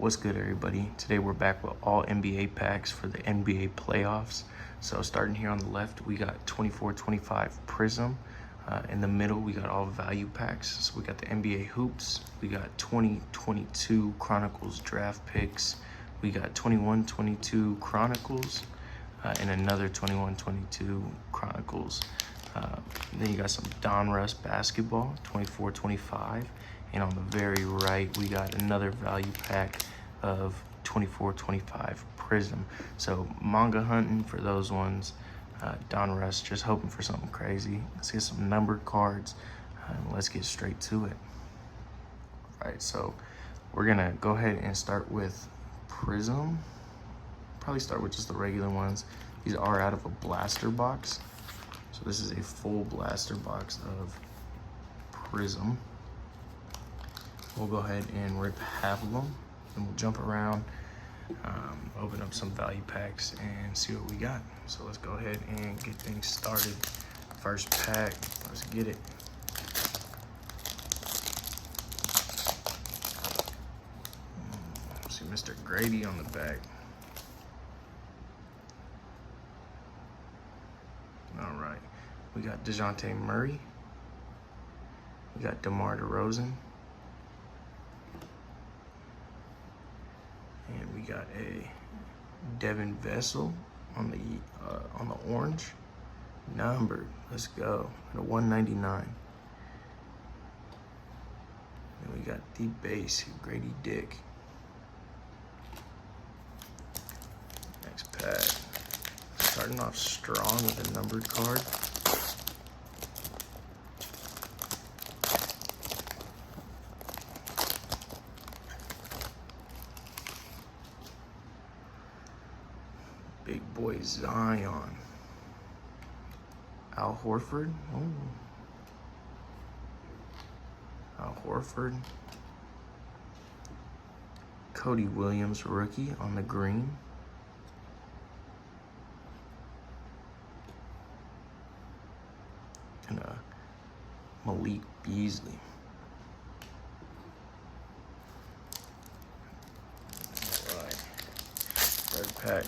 What's good, everybody? Today we're back with all NBA packs for the NBA playoffs. So starting here on the left, we got 24-25 Prism. In the middle, we got all value packs. So we got the NBA Hoops. We got 2022 Chronicles draft picks. We got 21-22 Chronicles and another 21-22 Chronicles. Then you got some Donruss basketball, 24-25. And on the very right, we got another value pack of 24-25 Prism. So manga hunting for those ones. Donruss, just hoping for something crazy. Let's get some numbered cards and let's get straight to it. All right, so we're gonna go ahead and start with Prism. Probably start with just the regular ones. These are out of a blaster box. So this is a full blaster box of Prism. We'll go ahead and rip half of them and we'll jump around, open up some value packs and see what we got. So let's go ahead and get things started. First pack, let's get it. See Mr. Grady on the back. All right, we got DeJounte Murray. We got DeMar DeRozan. And we got a Devin Vessel on the orange. Numbered, let's go, at a 199. And we got the base, Grady Dick. Next pack. Starting off strong with a numbered card. Big boy Zion. Al Horford. Ooh. Al Horford. Cody Williams, rookie on the green. And Malik Beasley. All right. Third pack.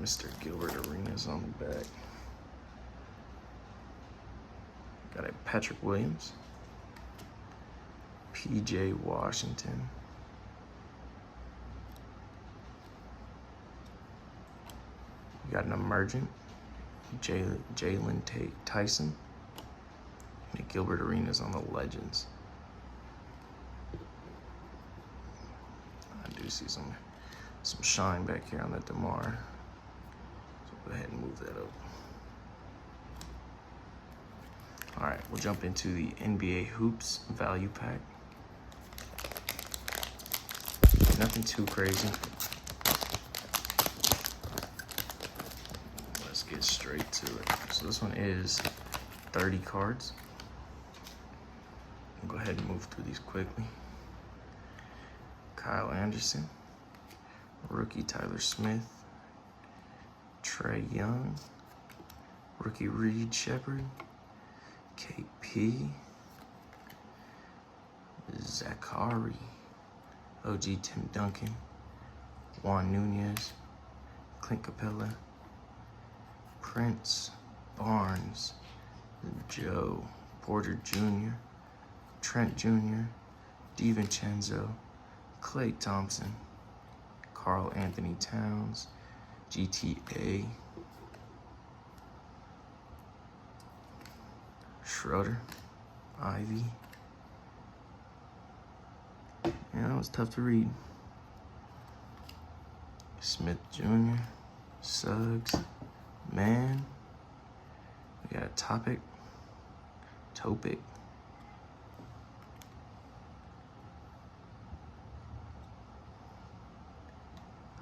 Mr. Gilbert Arenas on the back. Got a Patrick Williams. PJ Washington. We got an emergent, Jalen Tyson. And a Gilbert Arenas on the Legends. I do see some shine back here on the DeMar. Go ahead and move that up. All right, we'll jump into the NBA Hoops value pack. Nothing too crazy. Let's get straight to it. So this one is 30 cards. We'll go ahead and move through these quickly. Kyle Anderson, rookie Tyler Smith, Trae Young, rookie Reed Shepherd, KP, Zachary, OG Tim Duncan, Juan Nunez, Clint Capella, Prince, Barnes, Joe, Porter Jr., Trent Jr., DiVincenzo, Klay Thompson, Karl Anthony Towns, GTA, Schroeder, Ivy. Yeah, that was tough to read. Smith Jr., Suggs, Man. We got Topic, That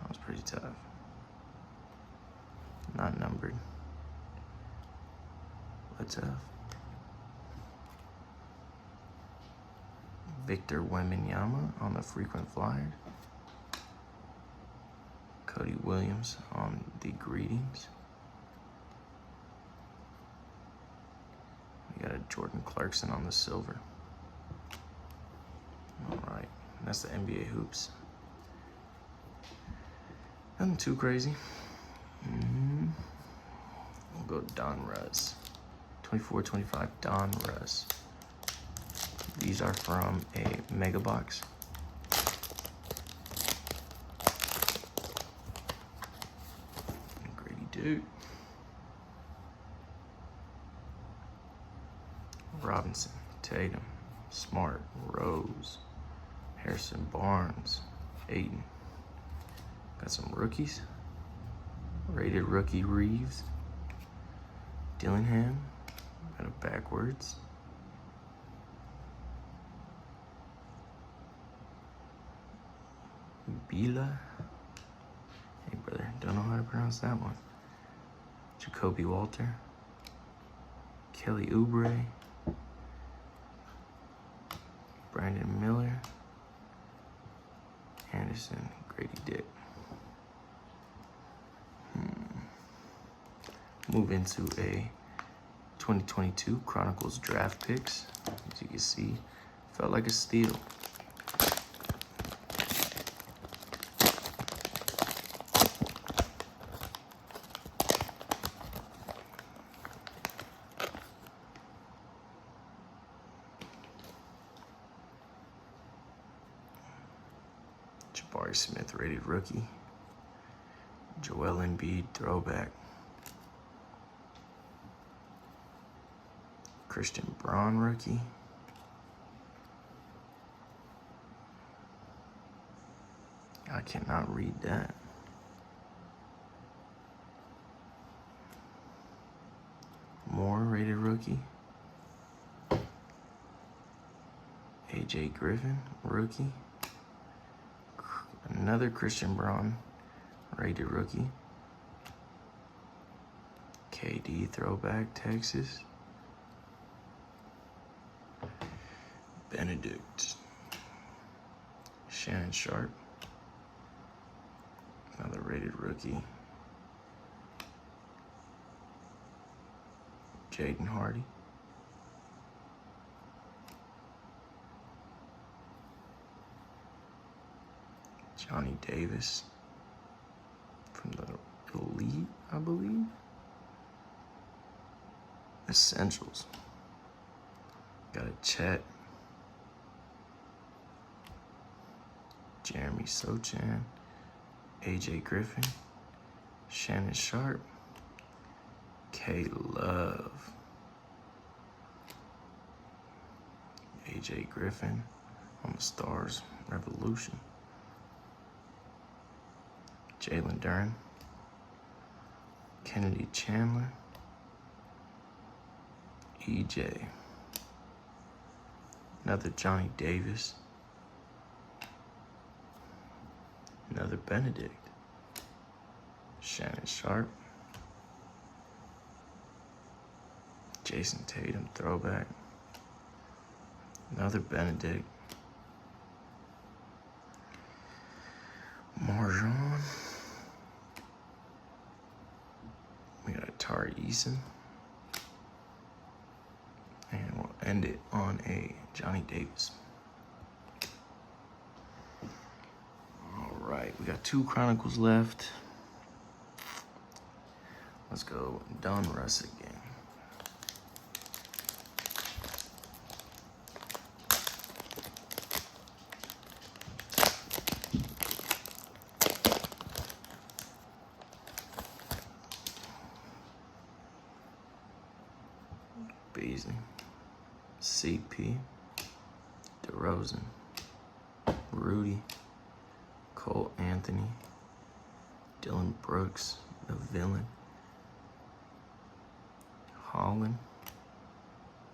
was pretty tough. Not numbered. What's up? Victor Wembanyama on the frequent flyer. Cody Williams on the greetings. We got a Jordan Clarkson on the silver. All right, that's the NBA hoops. Nothing too crazy. We'll go Donruss. 24-25 Donruss. These are from a mega box. Grady Dick. Robinson, Tatum, Smart, Rose, Harrison Barnes, Ayton. Got some rookies. Rated rookie Reeves. Dillingham. Got it backwards. Bila. Hey brother, don't know how to pronounce that one. Jacoby Walter. Kelly Oubre. Brandon Miller. Anderson, Grady Dick. Move into a 2022 Chronicles draft picks. As you can see, felt like a steal. Jabari Smith rated rookie. Joel Embiid throwback. Christian Braun rookie. I cannot read that. Moore rated rookie. AJ Griffin rookie. Another Christian Braun rated rookie. KD throwback Texas. Benedict. Shannon Sharp. Another rated rookie. Jaden Hardy. Johnny Davis from the Elite, I believe. Essentials. Got a Chet. Jeremy Sochan. AJ Griffin. Shannon Sharp. K Love. AJ Griffin on the Stars Revolution. Jalen Duren. Kennedy Chandler. EJ. Another Johnny Davis. Another Benedict. Shannon Sharp. Jason Tatum throwback. Another Benedict. Marjon. We got Tari Eason. And we'll end it on a Johnny Davis. All right, we got 2 Chronicles left. Let's go Donruss again. Beasley, CP, DeRozan, Rudy, Cole Anthony, Dylan Brooks, the villain, Holland,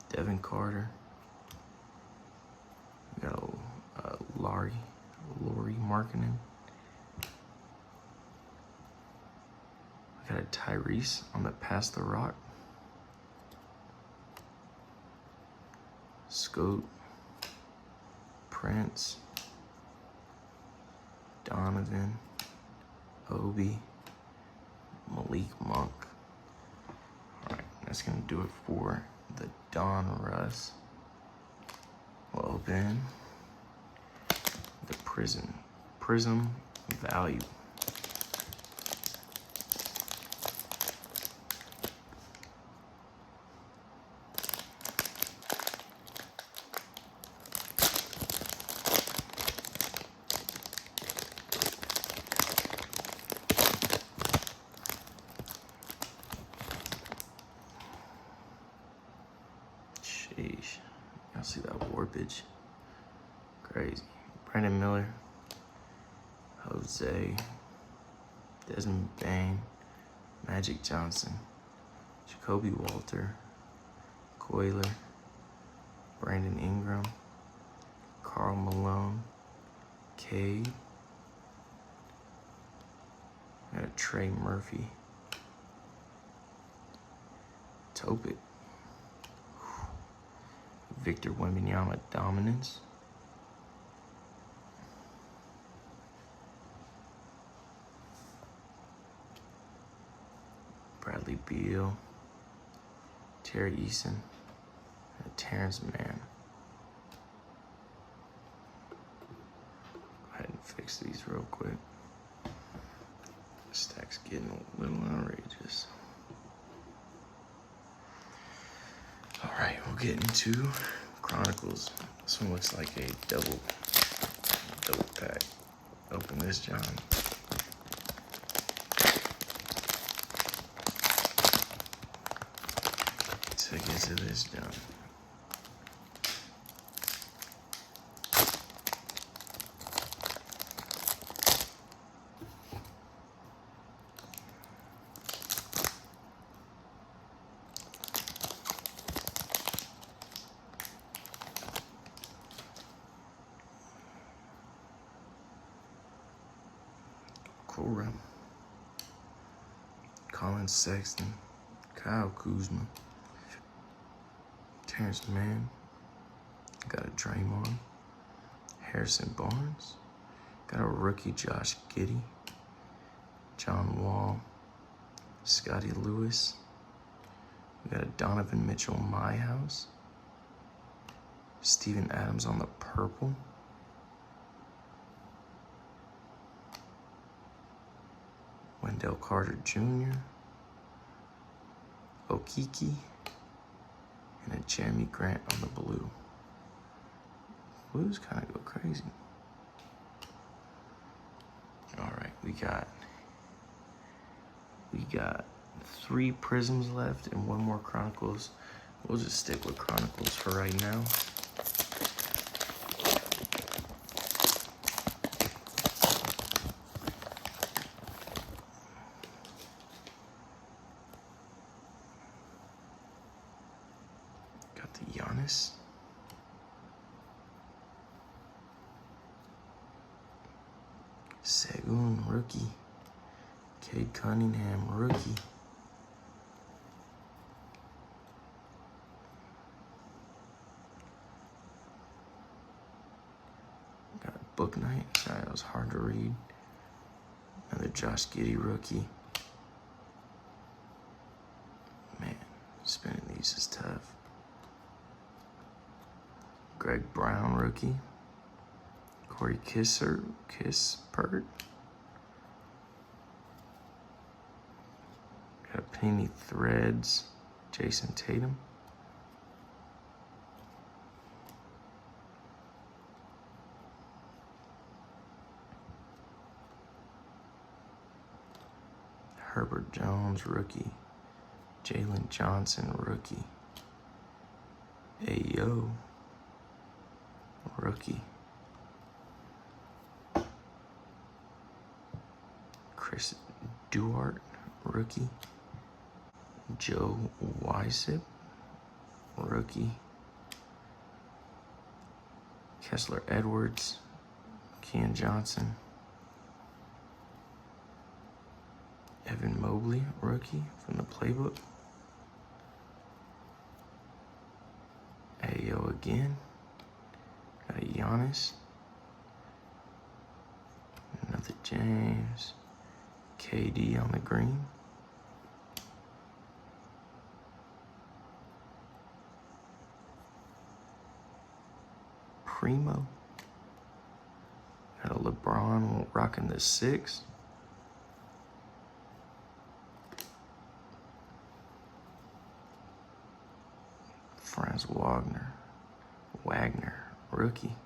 Devin Carter. We got Laurie Markkinen. We got a Tyrese on the Pass the Rock. Scoot, Prince, Donovan, Obi, Malik Monk. All right, that's gonna do it for the Don Russ. We'll open the Prism Value. Sheesh. Y'all see that warpage? Crazy. Brandon Miller. Jose. Desmond Bain. Magic Johnson. Jacoby Walter. Coiler. Brandon Ingram. Karl Malone. Cade. Got a Trey Murphy. Topic. Victor Wembanyama Dominance. Bradley Beal. Terry Eason. And Terrence Mann. Go ahead and fix these real quick. The stack's getting a little outrageous. All right, we'll get into Chronicles. This one looks like a double pack. Open this, John. Take it to this, John. Cora, Colin Sexton, Kyle Kuzma, Terrence Mann, got a Draymond, Harrison Barnes, got a rookie Josh Giddey, John Wall, Scotty Lewis, we got a Donovan Mitchell My House, Steven Adams on the purple, Wendell Carter Jr., Okiki, and a Jeremy Grant on the blue. Blues kind of go crazy. All right, we got 3 Prisms left and 1 more Chronicles. We'll just stick with Chronicles for right now. Got the Giannis. Segun, rookie. Cade Cunningham, rookie. Got a Book Night. Sorry, that was hard to read. Another Josh Giddey, rookie. Man, spinning these is tough. Greg Brown, rookie. Corey Kispert. Got a Penny Threads, Jason Tatum. Herbert Jones, rookie. Jalen Johnson, rookie. Ayo, rookie. Chris Duarte, rookie. Joe Wysip, rookie. Kessler Edwards, Keon Johnson. Evan Mobley, rookie from the playbook. Ayo again. Got a Giannis. Another James. KD on the green. Primo. Got a LeBron rocking the 6. Franz Wagner, rookie.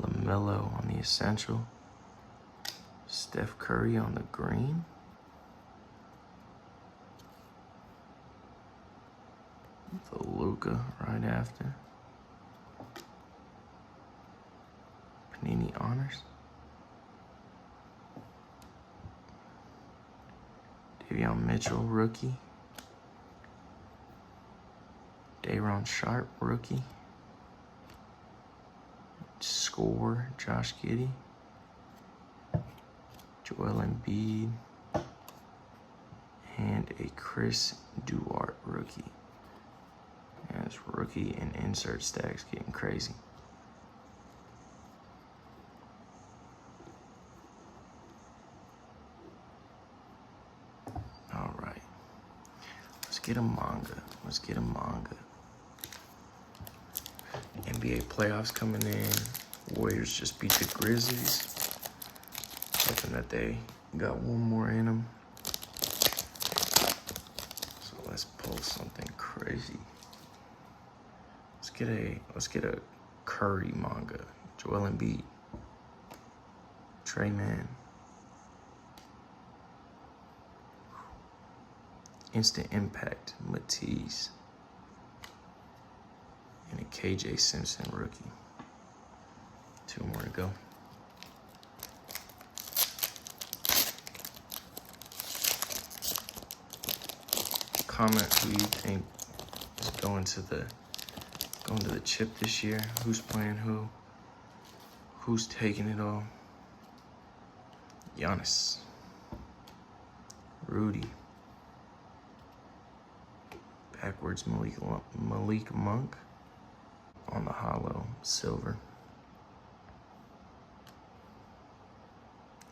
LaMelo on the essential. Steph Curry on the green. The Luka right after. Panini Honors. Davion Mitchell, rookie. Day'Ron Sharpe, rookie. Score, Josh Giddey. Joel Embiid. And a Chris Duarte, rookie. And it's rookie and insert stacks getting crazy. All right. Let's get a manga. NBA playoffs coming in. Warriors just beat the Grizzlies. Hoping that they got one more in them. So let's pull something crazy. Let's get a Curry manga. Joel Embiid. Trey Mann. Instant Impact, Matisse. And a KJ Simpson rookie. 2 more to go. Comment who you think is going to the chip this year. Who's playing who? Who's taking it all? Giannis. Rudy. Backwards Malik Monk on the hollow silver.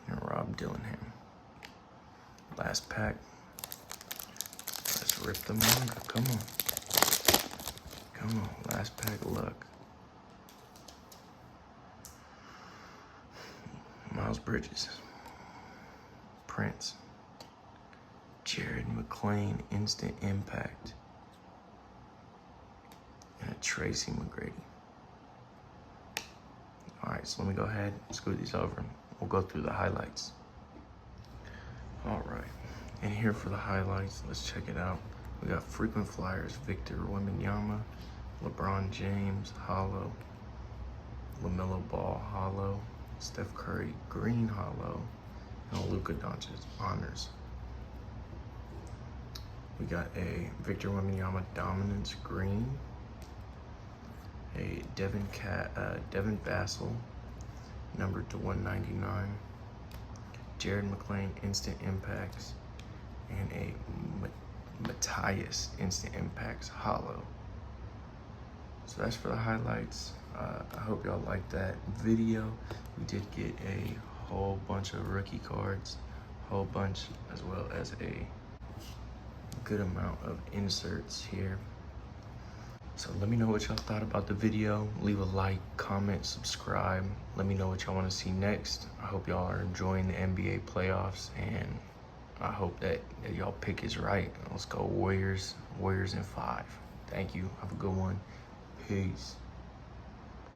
And Rob Dillingham. Last pack. Let's rip the manga. Come on. Last pack of luck. Miles Bridges. Prince. Jared McClain, Instant Impact. And a Tracy McGrady. All right, so let me go ahead and scoot these over. We'll go through the highlights. All right, and here for the highlights, let's check it out. We got frequent flyers, Victor Wembanyama, LeBron James, hollow, LaMelo Ball, hollow, Steph Curry, green hollow, and Luka Doncic, honors. We got a Victor Wembanyama Dominance green, a Devin Vassell, numbered to 199, Jared McClain Instant Impacts, and a Matthias Instant Impacts hollow. So that's for the highlights. I hope y'all liked that video. We did get a whole bunch of rookie cards, as well as a good amount of inserts here. So let me know what y'all thought about the video. Leave a like, comment, subscribe. Let me know what y'all want to see next. I hope y'all are enjoying the NBA playoffs, and I hope that y'all pick is right. Let's go Warriors in 5. Thank you. Have a good one. Peace.